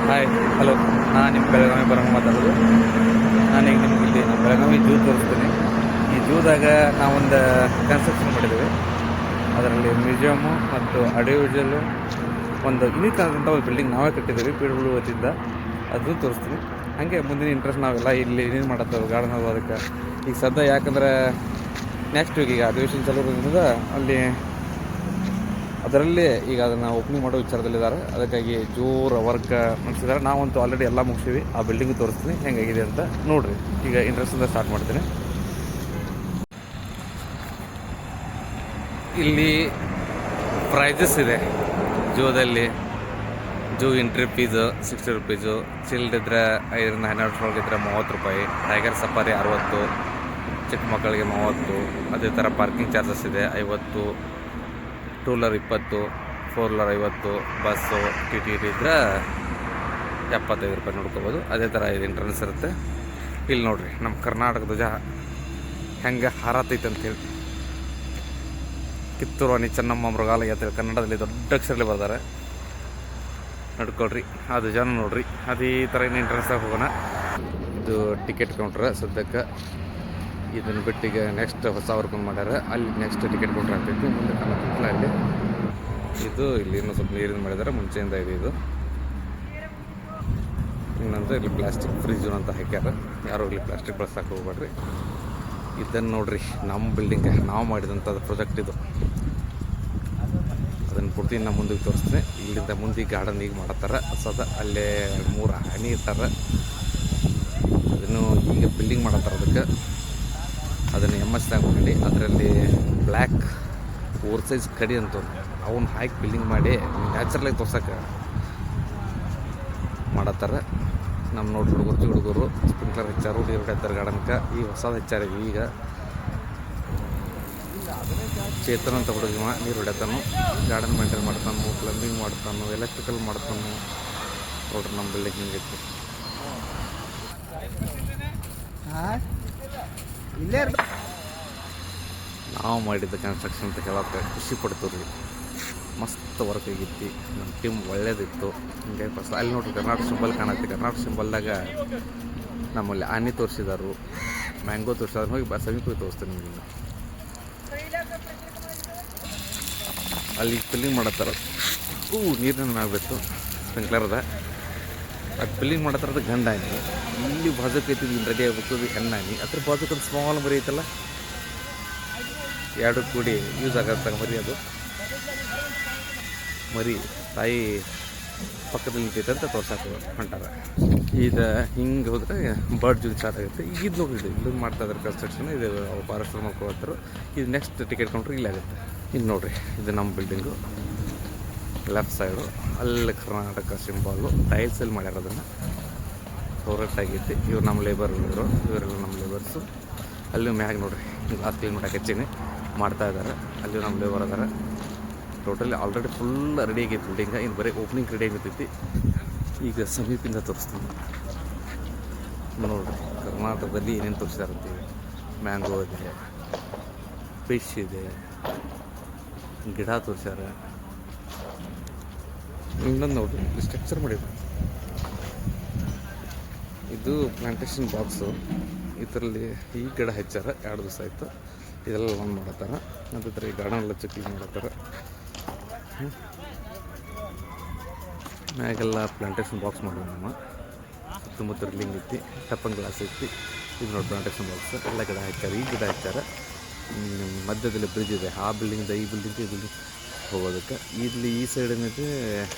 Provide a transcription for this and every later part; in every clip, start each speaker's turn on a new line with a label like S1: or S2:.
S1: Hi hello, ನಾನು ನಿಮ್ಮ ಬೆಳಗಾವಿ ಬರೋಂಗೆ ಮಾತಾಡೋದು. ನಾನೀಗ ನಿಮ್ಗೆ ಇಲ್ಲಿ ನಮ್ಮ ಬೆಳಗಾವಿ ಜೂ ತೋರಿಸ್ತೀನಿ. ಈ ಜೂದಾಗ ನಾವೊಂದು ಕನ್ಸ್ಟ್ರಕ್ಷನ್ ಮಾಡಿದ್ದೀವಿ. ಅದರಲ್ಲಿ ಮ್ಯೂಸಿಯಮ್ಮು ಮತ್ತು ಆಡಿಯೋ ವಿಜುವಲ್ಲು ಒಂದು ಯುನೀಕ್ ಆದಂಥ ಒಂದು ಬಿಲ್ಡಿಂಗ್ ನಾವೇ ಕಟ್ಟಿದ್ದೀವಿ ಪೀಡುಗಳು ವತಿಯಿಂದ. ಅದು ತೋರಿಸ್ತೀನಿ. ಹಾಗೆ ಮುಂದಿನ ಇಂಟ್ರೆಸ್ಟ್ ನಾವೆಲ್ಲ ಇಲ್ಲಿ ಏನೇನು ಮಾಡತ್ತೇವೆ ಗಾರ್ಡನ್ ಅದು. ಅದಕ್ಕೆ ಈಗ ಸದ್ಯ ಯಾಕಂದ್ರೆ ನೆಕ್ಸ್ಟ್ ವೀಕ್ ಈಗ ಅಧಿವೇಶನ ಚಾಲೂ ಇರೋದ್ರಿಂದ ಅಲ್ಲಿ ಅದರಲ್ಲಿ ಈಗ ಅದನ್ನು ಓಪನಿಂಗ್ ಮಾಡೋ ವಿಚಾರದಲ್ಲಿದ್ದಾರೆ. ಅದಕ್ಕಾಗಿ ಜೋರು ವರ್ಕ್ ನಡೆಸಿದ್ದಾರೆ. ನಾವಂತೂ ಆಲ್ರೆಡಿ ಎಲ್ಲ ಮುಗಿಸಿವಿ. ಆ ಬಿಲ್ಡಿಂಗ್ ತೋರಿಸ್ತೀನಿ ಹೆಂಗಾಗಿದೆ ಅಂತ ನೋಡಿರಿ. ಈಗ ಇಂಟ್ರೆಸ್ಟಿಂದ ಸ್ಟಾರ್ಟ್ ಮಾಡ್ತೀನಿ. ಇಲ್ಲಿ ಪ್ರೈಸಸ್ ಇದೆ ಜೂದಲ್ಲಿ. Zoo entry fees 60 rupees, child ಇದ್ದರೆ 5ರಿಂದ 12 ಒಳಗಿದ್ರೆ 30 ರೂಪಾಯಿ, ಟೈಗರ್ ಸಫಾರಿ 60, ಚಿಕ್ಕ ಮಕ್ಕಳಿಗೆ 30. ಅದೇ ಥರ ಪಾರ್ಕಿಂಗ್ ಚಾರ್ಜಸ್ ಇದೆ 50, two wheeler 20, 4 wheeler 50, bus T T ಇದ್ದರೆ 75 ರೂಪಾಯಿ ನೋಡ್ಕೋಬೋದು. ಅದೇ ಥರ ಇದು ಎಂಟ್ರೆನ್ಸ್ ಇರುತ್ತೆ. ಇಲ್ಲಿ ನೋಡಿರಿ ನಮ್ಮ ಕರ್ನಾಟಕ ಧ್ವಜ ಹೆಂಗೆ ಹಾರತೈತೆ ಅಂತೇಳಿ. ಕಿತ್ತೂರು ರಾಣಿ ಚೆನ್ನಮ್ಮ ಮೃಗಾಲಯ ಅಂತೇಳಿ ಕನ್ನಡದಲ್ಲಿ ದೊಡ್ಡ ಅಕ್ಷರದಲ್ಲಿ ಬರ್ತಾರೆ. ನಡ್ಕೊಳ್ರಿ, ಆ ಧ್ವಜನ ನೋಡ್ರಿ. ಅದೇ ಥರ ಇನ್ನು ಎಂಟ್ರೆನ್ಸಾಗಿ ಹೋಗೋಣ. ಇದು ಟಿಕೆಟ್ ಕೌಂಟ್ರ ಸದ್ಯಕ್ಕೆ. ಇದನ್ನು ಬಿಟ್ಟು ಈಗ ನೆಕ್ಸ್ಟ್ ಹೊಸ ವರ್ಕೊಂಡ್ ಮಾಡ್ಯಾರ. ಅಲ್ಲಿ ನೆಕ್ಸ್ಟ್ ಟಿಕೆಟ್ ಕೌಂಟ್ರ್ ಆಗ್ತೈತಿ ಮುಂದೆ ಕಾಣತ್ತಿಲ್ಲ. ಅಲ್ಲಿ ಇದು ಇಲ್ಲಿ ಇನ್ನೂ ಸ್ವಲ್ಪ ನೀರಿನ ಮಾಡಿದ್ದಾರೆ ಮುಂಚೆಯಿಂದ ಇದೆ ಇದು. ಇನ್ನೊಂದು ಇಲ್ಲಿ ಪ್ಲಾಸ್ಟಿಕ್ ಫ್ರೀ ಝೋನ್ ಅಂತ ಹಾಕ್ಯಾರ. ಯಾರು ಇಲ್ಲಿ ಪ್ಲಾಸ್ಟಿಕ್ ಬಳಸಕ್ಕೆ ಹೋಗ್ಬೇಡ್ರಿ. ಇದನ್ನು ನೋಡ್ರಿ, ನಮ್ಮ ಬಿಲ್ಡಿಂಗ್ ನಾವು ಮಾಡಿದಂಥದ್ದು ಪ್ರಾಜೆಕ್ಟ್ ಇದು. ಅದನ್ನು ಪೂರ್ತಿ ನಮ್ಮ ಮುಂದಕ್ಕೆ ತೋರಿಸ್ತೀನಿ. ಇಲ್ಲಿಂದ ಮುಂದೆ ಗಾರ್ಡನ್ ಈಗ ಮಾಡತ್ತಾರೆ ಹೊಸದ. ಅಲ್ಲೇ 3 ಆನೆ ಇರ್ತಾರೆ. ಅದನ್ನು ಈಗ ಬಿಲ್ಡಿಂಗ್ ಮಾಡತ್ತಾರೆ. ಅದಕ್ಕೆ ಅದನ್ನು MS ಮಾಡಿ ಅದರಲ್ಲಿ ಬ್ಲ್ಯಾಕ್ ಓವರ್ ಕಡಿ ಅಂತ ಅವನ್ನ ಹಾಕಿ ಬಿಲ್ಡಿಂಗ್ ಮಾಡಿ ನ್ಯಾಚುರಲಾಗಿ ತೋರ್ಸೋಕೆ ಮಾಡತ್ತಾರೆ. ನಮ್ಮ ನೋಡಿ ಹುಡುಗರು ಸ್ಪ್ರಿಂಕ್ಲರ್ ಹೆಚ್ಚಾರು ನೀರು ಹೊಡ್ಯಾತಾರೆ ಗಾರ್ಡನ್ಗೆ. ಈಗ ಹೊಸದು ಹೆಚ್ಚಾರ. ಈಗ ಚೇತನ ಅಂತ ಹುಡುಗ ನೀರು ಹೊಡ್ಯಾತಾನು, ಗಾರ್ಡನ್ ಮೇಂಟೈನ್ ಮಾಡ್ತಾನು, ಪ್ಲಂಬಿಂಗ್ ಮಾಡ್ತಾನು, ಎಲೆಕ್ಟ್ರಿಕಲ್ ಮಾಡ್ತಾನು. ನೋಡ್ರಿ ನಮ್ಮ ಬಿಲ್ಡಿಂಗ್ ಹಿಂಗೈತಿ. ನಾವು ಮಾಡಿದ್ದ ಕನ್ಸ್ಟ್ರಕ್ಷನ್ ಅಂತ ಹೇಳೋಕ್ಕೆ ಖುಷಿ ಪಡ್ತೀವಿ. ಮಸ್ತ್ ವರ್ಕ್ ಆಗೈತಿ. ನಮ್ಮ ಟೀಮ್ ಒಳ್ಳೇದಿತ್ತು. ಹಿಂಗೆ ಫಸ್ಟ್ ಅಲ್ಲಿ ನೋಡ್ರಿ ಕರ್ನಾಟಕ ಸಿಂಬಲ್ ಕಾಣತ್ತೆ. ಕರ್ನಾಟಕ ಸಿಂಬಲ್ದಾಗ ನಮ್ಮಲ್ಲಿ ಆನೆ ತೋರಿಸಿದಾರು, ಮ್ಯಾಂಗೋ ತೋರಿಸಿದ್ರು. ಹೋಗಿ ಸಮೀಪ ಹೋಗಿ ತೋರಿಸ್ತೀನಿ ನಿಮಗೆ. ಅಲ್ಲಿ ಫಿಲ್ಲಿಂಗ್ ಮಾಡತ್ತಾರ. ನೀರಿನ ಮ್ಯಾಗಬೇಕು ಸ್ಪ್ರಿಂಕ್ಲರ್ ಅದ. ಅದು ಫಿಲ್ಲಿಂಗ್ ಮಾಡತ್ತಾರದ ಗಂಡ ಆನೆ. ಇಲ್ಲಿ ಬಾಜುಕ್ ಐತಿ ರೆಡಿ ಆಗಬೇಕು. ಅದು ಹೆಣ್ಣಾನಿ. ಅದ್ರ ಬಾಜುಕ್ ಒಂದು ಸ್ಮಾಲ್ ಮರಿ ಐತಲ್ಲ, ಎರಡು ಕೂಡಿ ಯೂಸ್ ಆಗತ್ತ ಮರಿ. ಅದು ಮರಿ ತಾಯಿ ಪಕ್ಕದಲ್ಲಿ ನಿಂತೈತೆ ಅಂತ ತೋರ್ಸಕ್ಕೆ ಹೊಂಟಾರ. ಇದು ಹಿಂಗೆ ಹೋದರೆ ಬರ್ಡ್ ಜೂ ಸ್ಟಾರ್ಟ್ ಆಗುತ್ತೆ. ಈಗ ನೋಡಿರಿ ಇಲ್ಲೊಂದು ಮಾಡ್ತಾ ಇದ್ದಾರೆ ಕನ್ಸ್ಟ್ರಕ್ಷನ್. ಇದು ಫಾರೆಸ್ಟ್ ಮಾಡ್ಕೊಳ್ತಾರೆ. ಇದು ನೆಕ್ಸ್ಟ್ ಟಿಕೆಟ್ ಕೌಂಟ್ರ್ ಇಲ್ಲಿ ಆಗುತ್ತೆ. ಇದು ನೋಡಿರಿ, ಇದು ನಮ್ಮ ಬಿಲ್ಡಿಂಗು ಲೆಫ್ಟ್ ಸೈಡು. ಅಲ್ಲಿ ಕರ್ನಾಟಕ ಸಿಂಬಾಲು ಟೈಲ್ಸಲ್ಲಿ ಮಾಡ್ಯಾರ. ಅದನ್ನು ಫೇವ್ರೆಟ್ ಆಗೈತಿ. ಇವ್ರು ನಮ್ಮ ಲೇಬರ್, ಇವರೆಲ್ಲ ನಮ್ಮ ಲೇಬರ್ಸು. ಅಲ್ಲಿ ಮ್ಯಾಗ ನೋಡಿರಿ ಗ್ಲಾಸ್ ಕ್ಲೀನ್ ಮಾಡೋಕೆ ಹೆಚ್ಚಿಗೆ ಮಾಡ್ತಾಯಿದ್ದಾರೆ. ಅಲ್ಲಿ ನಮ್ಮ ಲೇಬರ್ ಅದಾರ. ಟೋಟಲಿ ಆಲ್ರೆಡಿ ಫುಲ್ ರೆಡಿ ಆಗೈತಿ ಬಿಲ್ಡಿಂಗ. ಇನ್ನು ಬರೀ ಓಪನಿಂಗ್ ರೆಡಿ ಆಗಿರ್ತೈತಿ. ಈಗ ಸಮೀಪದಿಂದ ತೋರಿಸ್ತೀನಿ ನೋಡಿರಿ. ಕರ್ನಾಟಕದಲ್ಲಿ ಏನೇನು ತೋರಿಸ್ತಾ ಇರ್ತೀವಿ. ಮ್ಯಾಂಗೋ ಇದೆ, ಫಿಶ್ ಇದೆ, ಗಿಡ ತೋರಿಸ್ಯಾರ. ಇನ್ನೊಂದು ನೋಡಿರಿ ಇಲ್ಲಿ ಸ್ಟ್ರಕ್ಚರ್ ಮಾಡಿದ್ರು. ಇದು ಪ್ಲಾಂಟೇಶನ್ ಬಾಕ್ಸು. ಇದರಲ್ಲಿ ಈ ಗಿಡ ಹೆಚ್ಚಾರ 2 ದಿವಸ ಆಯಿತು. ಇದೆಲ್ಲ ಒಂದು ಮಾಡತ್ತಾರ. ನಂತರ ಈ ಗಾರ್ಡನ್ ಎಲ್ಲ ಕ್ಲೀನ್ ಮಾಡತ್ತಾರ. ಮ್ಯಾಗೆಲ್ಲ ಪ್ಲಾಂಟೇಶನ್ ಬಾಕ್ಸ್ ಮಾಡಿದ್ವಿ ನಮ್ಮ. ಸುತ್ತಮುತ್ತ ರಿಲಿಂಗ್ ಐತಿ, ಟಪ್ಪನ್ ಗ್ಲಾಸ್ ಐತಿ. ಇದು ನೋಡಿ ಪ್ಲಾಂಟೇಶನ್ ಬಾಕ್ಸ್. ಎಲ್ಲ ಗಿಡ ಹಾಕ್ಯಾರ. ಈ ಗಿಡ ಹಾಕ್ಯಾರ. ಮಧ್ಯದಲ್ಲಿ ಬ್ರಿಡ್ಜ್ ಇದೆ. ಆ ಬಿಲ್ಡಿಂಗ್ದ ಈ ಬಿಲ್ಡಿಂಗ್ ಹೋಗೋದಕ್ಕೆ. ಇಲ್ಲಿ ಈ ಸೈಡ್ ಏನಿದೆ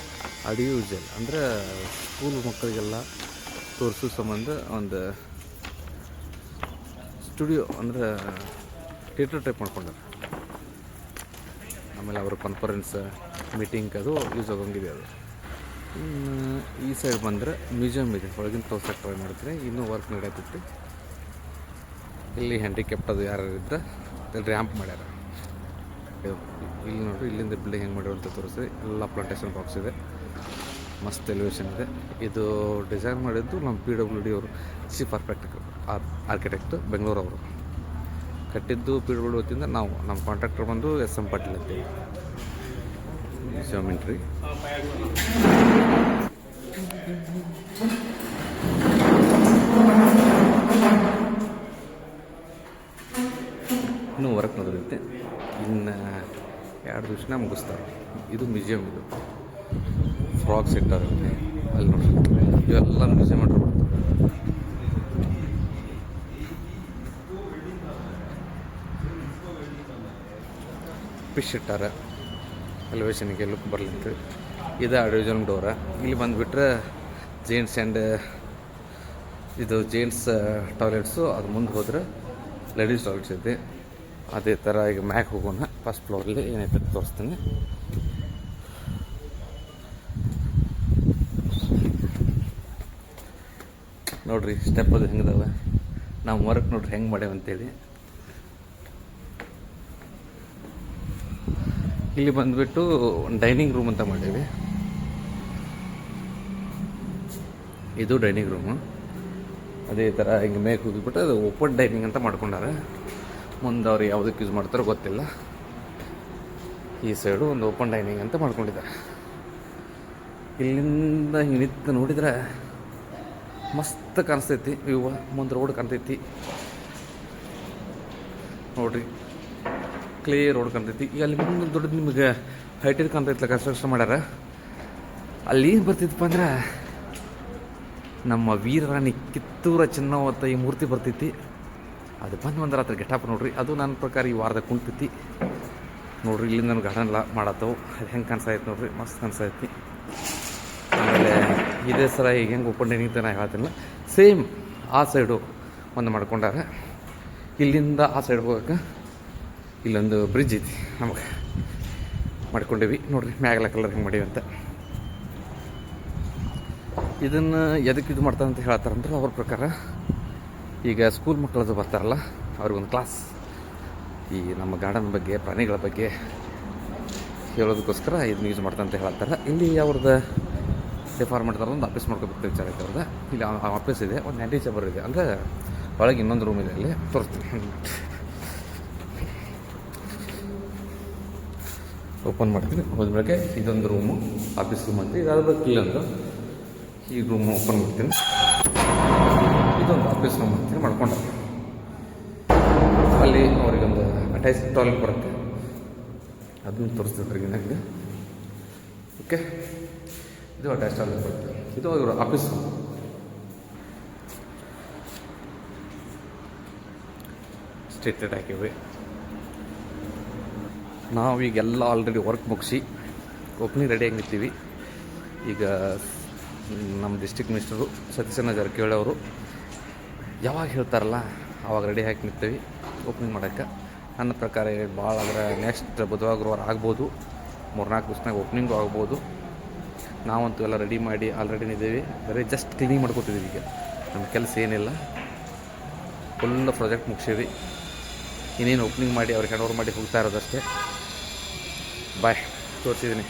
S1: ಆಡಿಯೋ ವಿಜುವಲ್ ಅಂದರೆ ಸ್ಕೂಲ್ ಮಕ್ಕಳಿಗೆಲ್ಲ ತೋರಿಸೋ ಸಂಬಂಧ ಒಂದು ಸ್ಟುಡಿಯೋ ಅಂದರೆ ಥಿಯೇಟರ್ ಟೈಪ್ ಮಾಡ್ಕೊಂಡಾರೆ. ಆಮೇಲೆ ಅವ್ರ ಕಾನ್ಫರೆನ್ಸ್ ಮೀಟಿಂಗ್ ಅದು ಯೂಸ್ ಆಗೋಂಗಿದೆ. ಅದು ಈ ಸೈಡ್ ಬಂದರೆ ಮ್ಯೂಸಿಯಮ್ ಇದೆ. ಒಳಗಿನ ತೋರ್ಸಕ್ಕೆ ಟ್ರೈ ಮಾಡ್ತೀನಿ. ಇನ್ನೂ ವರ್ಕ್ ನಡೆಯತ್ತೈತಿ. ಇಲ್ಲಿ ಹ್ಯಾಂಡಿಕ್ಯಾಪ್ಟ್ ಅದು ಯಾರು ಇದ್ದರೆ ಇಲ್ಲಿ ರ್ಯಾಂಪ್ ಮಾಡ್ಯಾರ. ಇಲ್ಲಿ ನೋಡಿರಿ, ಇಲ್ಲಿಂದ ಬಿಲ್ಡಿಂಗ್ ಹೆಂಗೆ ಮಾಡಿರೋ ಅಂತ ತೋರಿಸಿ. ಎಲ್ಲ ಪ್ಲಾಂಟೇಶನ್ ಬಾಕ್ಸ್ ಇದೆ. ಮಸ್ತ್ ಎಲಿವೇಶನ್ ಇದೆ. ಇದು ಡಿಸೈನ್ ಮಾಡಿದ್ದು ನಮ್ಮ PWD ಅವರು, ಚೀಫ್ ಆರ್ಕಿಟೆಕ್ಟ್ ಬೆಂಗಳೂರು ಅವರು ಕಟ್ಟಿದ್ದು. PWD ವತಿಯಿಂದ ನಾವು, ನಮ್ಮ ಕಾಂಟ್ರಾಕ್ಟರ್ ಬಂದು SM ಪಾಟೀಲ್ ಅಂತೇಳಿ. ಜಾಮಿಂಟ್ರಿ ತಕ್ಷಣ ಮುಗಿಸ್ತಾರೆ. ಇದು ಮ್ಯೂಸಿಯಮ್, ಇದು ಫ್ರಾಗ್ಸ್ ಇಟ್ಟಾರೆ ಅಲ್ಲಿ ನೋಡಿ. ಇವೆಲ್ಲ ಮ್ಯೂಸಿಯಮ್ ಮಾಡ್ತಾರೆ. ಫಿಶ್ ಇಟ್ಟಾರೆ ಎಲಿವೇಶನ್ಗೆ ಲುಕ್ ಬರ್ಲಿಂತ. ಇದು ಅಡ್ವೈಸರ್ ಡೋರ. ಇಲ್ಲಿ ಬಂದುಬಿಟ್ರೆ ಜೇಂಟ್ಸ್ ಆ್ಯಂಡ್ ಇದು ಜೇಂಟ್ಸ್ ಟಾಯ್ಲೆಟ್ಸು. ಅದು ಮುಂದೆ ಹೋದರೆ ಲೇಡೀಸ್ ಟಾಯ್ಲೆಟ್ಸ್ ಐತೆ. ಅದೇ ಥರ ಈಗ ಮ್ಯಾಕ್ ಹೋಗೋಣ. ಫಸ್ಟ್ ಫ್ಲೋರಲ್ಲಿ ಏನೈತೆ ತೋರಿಸ್ತೀನಿ ನೋಡಿರಿ. ಸ್ಟೆಪ್ ಅದು ಹೆಂಗದವ, ನಾವು ವರ್ಕ್ ನೋಡ್ರಿ ಹೆಂಗೆ ಮಾಡ್ಯಾವ ಅಂತೇಳಿ. ಇಲ್ಲಿ ಬಂದುಬಿಟ್ಟು ಡೈನಿಂಗ್ ರೂಮ್ ಅಂತ ಮಾಡೀವಿ. ಇದು ಡೈನಿಂಗ್ ರೂಮು. ಅದೇ ಥರ ಹಿಂಗೆ ಮೇಕ್ ಹೋಗಿಬಿಟ್ಟು ಅದು ಓಪನ್ ಡೈನಿಂಗ್ ಅಂತ ಮಾಡ್ಕೊಂಡಾರೆ. ಮುಂದೆ ಅವ್ರು ಯಾವುದಕ್ಕೆ ಯೂಸ್ ಮಾಡ್ತಾರೋ ಗೊತ್ತಿಲ್ಲ. ಈ ಸೈಡು ಒಂದು ಓಪನ್ ಡೈನಿಂಗ್ ಅಂತ ಮಾಡ್ಕೊಂಡಿದ್ದಾರೆ. ಇಲ್ಲಿಂದ ಹಿಂಗೆ ನಿಂತು ನೋಡಿದ್ರೆ ಮಸ್ತ್ ಕಾಣಿಸ್ತೈತಿ. ಇವ ಮುಂದೆ ರೋಡ್ ಕಾಣ್ತೈತಿ ನೋಡ್ರಿ, ಕ್ಲಿಯರ್ ರೋಡ್ ಕಾಣ್ತೈತಿ. ಈಗ ಅಲ್ಲಿ ಮುಂದೆ ದೊಡ್ಡದು ನಿಮಗೆ ಹೈಟೆಡ್ ಕಾಣ್ತೈತಿಲ್ಲ, ಕನ್ಸ್ಟ್ರಕ್ಷನ್ ಮಾಡ್ಯಾರ. ಅಲ್ಲಿ ಏನು ಬರ್ತಿತ್ತಪ್ಪ ಅಂದ್ರೆ ನಮ್ಮ ವೀರರಾಣಿ ಕಿತ್ತೂರ ಚೆನ್ನವತ್ತ ಈ ಮೂರ್ತಿ ಬರ್ತೈತಿ. ಅದು ಬಂದು ಒಂದು ರಾತ್ರಿ ಗೆಟಪ್ ನೋಡ್ರಿ. ಅದು ನನ್ನ ಪ್ರಕಾರ ಈ ವಾರದಾಗ ಕುಂತೈತಿ ನೋಡ್ರಿ. ಇಲ್ಲಿಂದ ನಾನು ಗಾರ್ಡನ್ ಮಾಡತ್ತವು. ಅದು ಹೆಂಗೆ ಕಾಣಿಸ್ತೈತಿ ನೋಡ್ರಿ, ಮಸ್ತ್ ಕಾಣಿಸ್ತೈತಿ. ಆಮೇಲೆ ಇದೇ ಸರ ಈಗ ಹೆಂಗೆ ಓಪನ್ ಡೈನಿಂಗ್ ಅಂತ ನಾನು ಹೇಳ್ತಿಲ್ಲ, ಸೇಮ್ ಆ ಸೈಡು ಒಂದು ಮಾಡ್ಕೊಂಡಾರೆ. ಇಲ್ಲಿಂದ ಆ ಸೈಡ್ ಹೋಗೋಕೆ ಇಲ್ಲೊಂದು ಬ್ರಿಡ್ಜ್ ಐತಿ, ನಮಗೆ ಮಾಡ್ಕೊಂಡೇವಿ ನೋಡ್ರಿ. ಮ್ಯಾಗಲ ಕಲರ್ ಹೆಂಗೆ ಮಾಡೀವಿ ಅಂತ. ಇದನ್ನು ಎದಕ್ಕೆ ಇದು ಮಾಡ್ತಾರೆ ಅಂತ ಹೇಳ್ತಾರಂದ್ರೆ ಅವ್ರ ಪ್ರಕಾರ ಈಗ ಸ್ಕೂಲ್ ಮಕ್ಕಳದು ಬರ್ತಾರಲ್ಲ ಅವ್ರಿಗೊಂದು ಕ್ಲಾಸ್ ಈ ನಮ್ಮ ಗಾರ್ಡನ್ ಬಗ್ಗೆ, ಪ್ರಾಣಿಗಳ ಬಗ್ಗೆ ಹೇಳೋದಕ್ಕೋಸ್ಕರ ಇದನ್ನ ಯೂಸ್ ಮಾಡ್ತಾರೆ ಅಂತ ಹೇಳ್ತಾರೆ. ಇಲ್ಲಿ ಅವ್ರದ್ದು ಡಿಪಾರ್ಟ್ಮೆಂಟ್ ಒಂದು ಆಫೀಸ್ ಮಾಡ್ಕೋಬೇಕು ವಿಚಾರ ಐತೆ ಅವ್ರದ್ದು. ಇಲ್ಲಿ ಆಫೀಸ್ ಇದೆ, ಒಂದು ಆ್ಯಂಟಿ ಚೇಂಬರ್ ಇದೆ, ಅಂದರೆ ಒಳಗೆ ಇನ್ನೊಂದು ರೂಮ್ ಇದೆ. ಅಲ್ಲಿ ತೋರಿಸ್ತೀನಿ. ಓಪನ್ ಮಾಡ್ತೀನಿ. ಹೋದ್ಮೇಲೆ ಇದೊಂದು ರೂಮು, ಆಫೀಸ್ ರೂಮ್ ಅಂತ. ಇದಾದ ಇಲ್ಲೊಂದು ಈ ರೂಮ್ ಓಪನ್ ಮಾಡ್ತೀನಿ. ಇದೊಂದು ಆಫೀಸ್ ರೂಮ್ ಅಂತೀನಿ ಮಾಡ್ಕೊಂಡ. ಅಲ್ಲಿ ಅವರಿಗೊಂದು ಅಟ್ಯಾಚ್ ಟಾಯ್ಲೆಟ್ ಬರುತ್ತೆ, ಅದನ್ನು ತೋರಿಸ್ತೀವಿ ಹೊರಗಿನಾಗ. ಓಕೆ, ಇದು ಅಟ್ಯಾಚ್ ಟಾಯ್ಲೆಟ್ ಬರುತ್ತೆ. ಇದು ಇವರು ಆಫೀಸ್ ರೂಮ್. ಸ್ಟ್ರೀಟ್ ಹಾಕಿವಿ. ನಾವೀಗೆಲ್ಲ ಆಲ್ರೆಡಿ ವರ್ಕ್ ಮುಗಿಸಿ ಓಪನಿಂಗ್ ರೆಡಿ ಆಗಿರ್ತೀವಿ. ಈಗ ನಮ್ಮ ಡಿಸ್ಟ್ರಿಕ್ಟ್ ಮಿನಿಸ್ಟರು ಸತೀಶಣ್ಣ ಜಾರಕಿಹೊಳಿ ಅವರು ಯಾವಾಗ ಹೇಳ್ತಾರಲ್ಲ ಆವಾಗ ರೆಡಿ ಹಾಕಿ ನಿಂತೀವಿ ಓಪನಿಂಗ್ ಮಾಡೋಕ್ಕೆ. ನನ್ನ ಪ್ರಕಾರ ಭಾಳ ಆದರೆ ನೆಕ್ಸ್ಟ್ ಬುಧವಾರ ಗುರುವಾರ ಆಗ್ಬೋದು, 3-4 ದಿವಸನಾಗ ಓಪನಿಂಗು ಆಗ್ಬೋದು. ನಾವಂತೂ ಎಲ್ಲ ರೆಡಿ ಮಾಡಿ ಆಲ್ರೆಡಿ ಇದ್ದೀವಿ. ಬರೀ ಜಸ್ಟ್ ಕ್ಲೀನಿಂಗ್ ಮಾಡ್ಕೊತಿದ್ದೀವಿ. ಈಗ ನಮ್ಮ ಕೆಲಸ ಏನಿಲ್ಲ, ಫುಲ್ ಪ್ರಾಜೆಕ್ಟ್ ಮುಗಿಸೀವಿ. ಇನ್ನೇನು ಓಪನಿಂಗ್ ಮಾಡಿ ಅವ್ರಿಗೆ ಹ್ಯಾಂಡ್ ಓವರ್ ಮಾಡಿ ಹೋಗ್ತಾ ಇರೋದಷ್ಟೇ. ಬಾಯ್, ತೋರಿಸಿದ್ದೀನಿ.